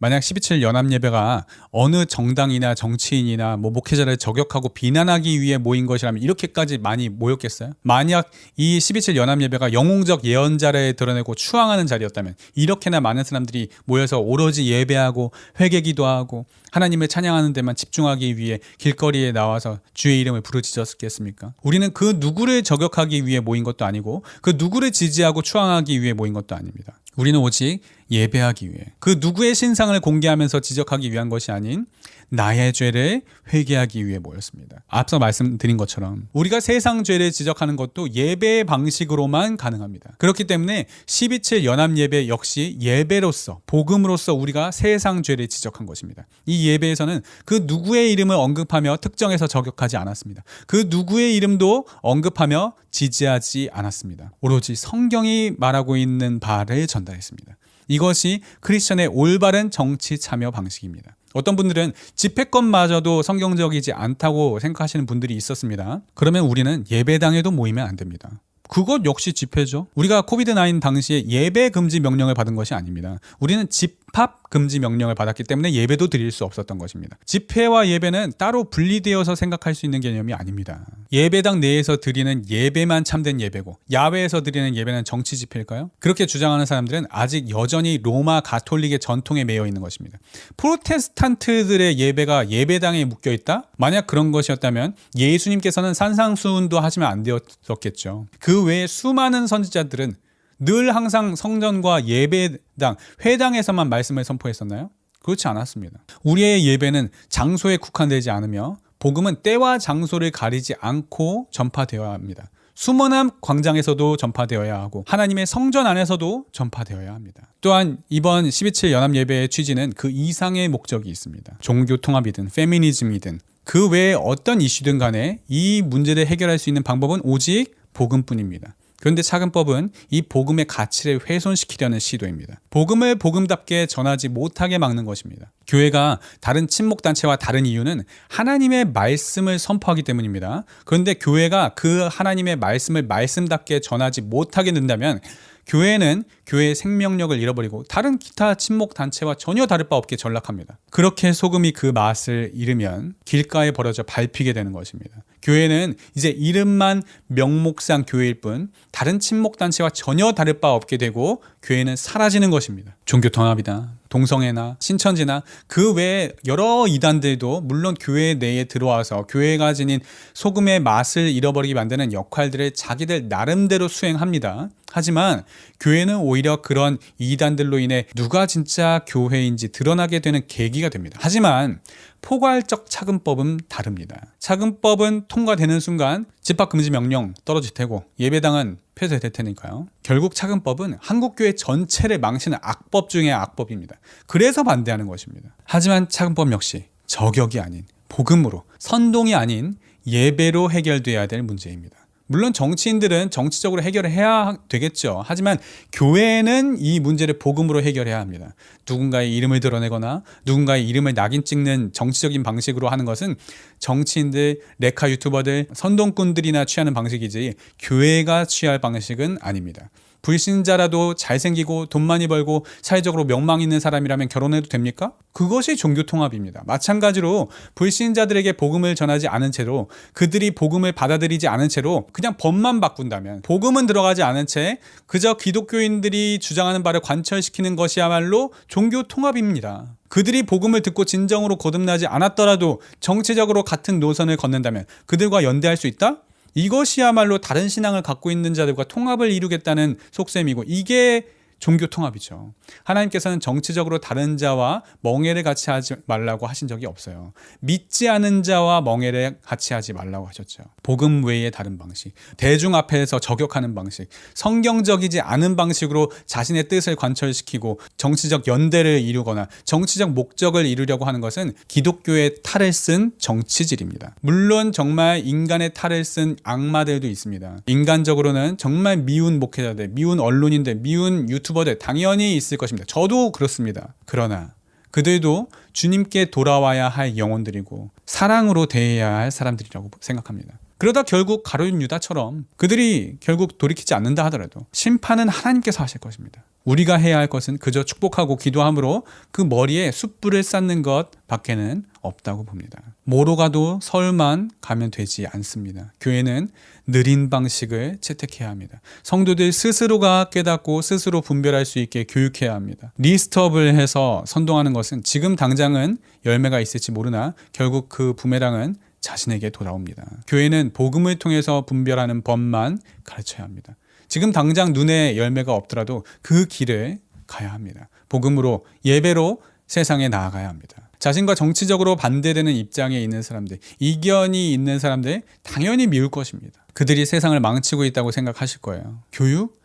만약 12.7 연합예배가 어느 정당이나 정치인이나 목회자를 저격하고 비난하기 위해 모인 것이라면 이렇게까지 많이 모였겠어요? 만약 이 12.7 연합예배가 영웅적 예언자를 드러내고 추앙하는 자리였다면 이렇게나 많은 사람들이 모여서 오로지 예배하고 회개기도하고 하나님을 찬양하는 데만 집중하기 위해 길거리에 나와서 주의 이름을 부르짖었겠습니까? 우리는 그 누구를 저격하기 위해 모인 것도 아니고 그 누구를 지지하고 추앙하기 위해 모인 것도 아닙니다. 우리는 오직 예배하기 위해, 그 누구의 신상을 공개하면서 지적하기 위한 것이 아닌 나의 죄를 회개하기 위해 모였습니다. 앞서 말씀드린 것처럼 우리가 세상 죄를 지적하는 것도 예배의 방식으로만 가능합니다. 그렇기 때문에 12.7 연합예배 역시 예배로서, 복음으로서 우리가 세상 죄를 지적한 것입니다. 이 예배에서는 그 누구의 이름을 언급하며 특정해서 저격하지 않았습니다. 그 누구의 이름도 언급하며 지지하지 않았습니다. 오로지 성경이 말하고 있는 바를 전달했습니다. 이것이 크리스천의 올바른 정치 참여 방식입니다. 어떤 분들은 집회권마저도 성경적이지 않다고 생각하시는 분들이 있었습니다. 그러면 우리는 예배당에도 모이면 안 됩니다. 그것 역시 집회죠. 우리가 코비드-19 당시에 예배 금지 명령을 받은 것이 아닙니다. 우리는 집합 금지 명령을 받았기 때문에 예배도 드릴 수 없었던 것입니다. 집회와 예배는 따로 분리되어서 생각할 수 있는 개념이 아닙니다. 예배당 내에서 드리는 예배만 참된 예배고 야외에서 드리는 예배는 정치 집회일까요? 그렇게 주장하는 사람들은 아직 여전히 로마 가톨릭의 전통에 매여 있는 것입니다. 프로테스탄트들의 예배가 예배당에 묶여 있다? 만약 그런 것이었다면 예수님께서는 산상수훈도 하시면 안 되었겠죠. 그 외에 수많은 선지자들은 늘 항상 성전과 예배당, 회당에서만 말씀을 선포했었나요? 그렇지 않았습니다. 우리의 예배는 장소에 국한되지 않으며 복음은 때와 장소를 가리지 않고 전파되어야 합니다. 수문암 광장에서도 전파되어야 하고 하나님의 성전 안에서도 전파되어야 합니다. 또한 이번 12.7 연합예배의 취지는 그 이상의 목적이 있습니다. 종교 통합이든 페미니즘이든 그 외에 어떤 이슈든 간에 이 문제를 해결할 수 있는 방법은 오직 복음뿐입니다. 그런데 차근법은 이 복음의 가치를 훼손시키려는 시도입니다. 복음을 복음답게 전하지 못하게 막는 것입니다. 교회가 다른 친목단체와 다른 이유는 하나님의 말씀을 선포하기 때문입니다. 그런데 교회가 그 하나님의 말씀을 말씀답게 전하지 못하게 된다면 교회는 교회의 생명력을 잃어버리고 다른 기타 친목단체와 전혀 다를 바 없게 전락합니다. 그렇게 소금이 그 맛을 잃으면 길가에 버려져 밟히게 되는 것입니다. 교회는 이제 이름만 명목상 교회일 뿐 다른 친목단체와 전혀 다를 바 없게 되고 교회는 사라지는 것입니다. 종교통합이다, 동성애나 신천지나 그 외에 여러 이단들도 물론 교회 내에 들어와서 교회가 지닌 소금의 맛을 잃어버리게 만드는 역할들을 자기들 나름대로 수행합니다. 하지만 교회는 오히려 그런 이단들로 인해 누가 진짜 교회인지 드러나게 되는 계기가 됩니다. 하지만 포괄적 차근법은 다릅니다. 차근법은 통과되는 순간 집합금지 명령 떨어질 테고 예배당은 폐쇄될 테니까요. 결국 차근법은 한국교회 전체를 망치는 악법 중의 악법입니다. 그래서 반대하는 것입니다. 하지만 차근법 역시 저격이 아닌 복음으로, 선동이 아닌 예배로 해결돼야 될 문제입니다. 물론 정치인들은 정치적으로 해결을 해야 되겠죠. 하지만 교회는 이 문제를 복음으로 해결해야 합니다. 누군가의 이름을 드러내거나 누군가의 이름을 낙인 찍는 정치적인 방식으로 하는 것은 정치인들, 레카 유튜버들, 선동꾼들이나 취하는 방식이지 교회가 취할 방식은 아닙니다. 불신자라도 잘생기고 돈 많이 벌고 사회적으로 명망 있는 사람이라면 결혼해도 됩니까? 그것이 종교통합입니다. 마찬가지로 불신자들에게 복음을 전하지 않은 채로 그들이 복음을 받아들이지 않은 채로 그냥 법만 바꾼다면 복음은 들어가지 않은 채 그저 기독교인들이 주장하는 바를 관철시키는 것이야말로 종교통합입니다. 그들이 복음을 듣고 진정으로 거듭나지 않았더라도 정치적으로 같은 노선을 걷는다면 그들과 연대할 수 있다? 이것이야말로 다른 신앙을 갖고 있는 자들과 통합을 이루겠다는 속셈이고 이게 종교 통합이죠. 하나님께서는 정치적으로 다른 자와 멍해를 같이 하지 말라고 하신 적이 없어요. 믿지 않은 자와 멍해를 같이 하지 말라고 하셨죠. 복음 외의 다른 방식, 대중 앞에서 저격하는 방식, 성경적이지 않은 방식으로 자신의 뜻을 관철시키고 정치적 연대를 이루거나 정치적 목적을 이루려고 하는 것은 기독교의 탈을 쓴 정치질입니다. 물론 정말 인간의 탈을 쓴 악마들도 있습니다. 인간적으로는 정말 미운 목회자들, 미운 언론인들, 미운 유튜버들 당연히 있을 것입니다. 저도 그렇습니다. 그러나 그들도 주님께 돌아와야 할 영혼들이고 사랑으로 대해야 할 사람들이라고 생각합니다. 그러다 결국 가룟 유다처럼 그들이 결국 돌이키지 않는다 하더라도 심판은 하나님께서 하실 것입니다. 우리가 해야 할 것은 그저 축복하고 기도함으로 그 머리에 숯불을 쌓는 것 밖에는 없다고 봅니다. 뭐로 가도 서울만 가면 되지 않습니다. 교회는 느린 방식을 채택해야 합니다. 성도들 스스로가 깨닫고 스스로 분별할 수 있게 교육해야 합니다. 리스트업을 해서 선동하는 것은 지금 당장은 열매가 있을지 모르나 결국 그 부메랑은 자신에게 돌아옵니다. 교회는 복음을 통해서 분별하는 법만 가르쳐야 합니다. 지금 당장 눈에 열매가 없더라도 그 길을 가야 합니다. 복음으로, 예배로 세상에 나아가야 합니다. 자신과 정치적으로 반대되는 입장에 있는 사람들, 이견이 있는 사람들 당연히 미울 것입니다. 그들이 세상을 망치고 있다고 생각하실 거예요. 교육?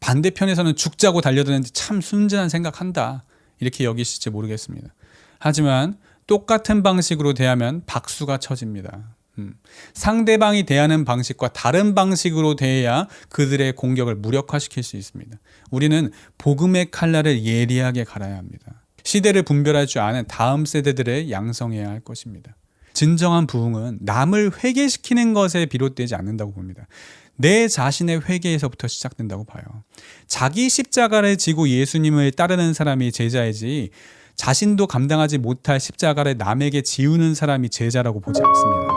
반대편에서는 죽자고 달려드는데 참 순진한 생각한다. 이렇게 여기실지 모르겠습니다. 하지만 똑같은 방식으로 대하면 박수가 쳐집니다. 상대방이 대하는 방식과 다른 방식으로 대해야 그들의 공격을 무력화시킬 수 있습니다. 우리는 복음의 칼날을 예리하게 갈아야 합니다. 시대를 분별할 줄 아는 다음 세대들을 양성해야 할 것입니다. 진정한 부흥은 남을 회개시키는 것에 비롯되지 않는다고 봅니다. 내 자신의 회개에서부터 시작된다고 봐요. 자기 십자가를 지고 예수님을 따르는 사람이 제자이지 자신도 감당하지 못할 십자가를 남에게 지우는 사람이 제자라고 보지 않습니다.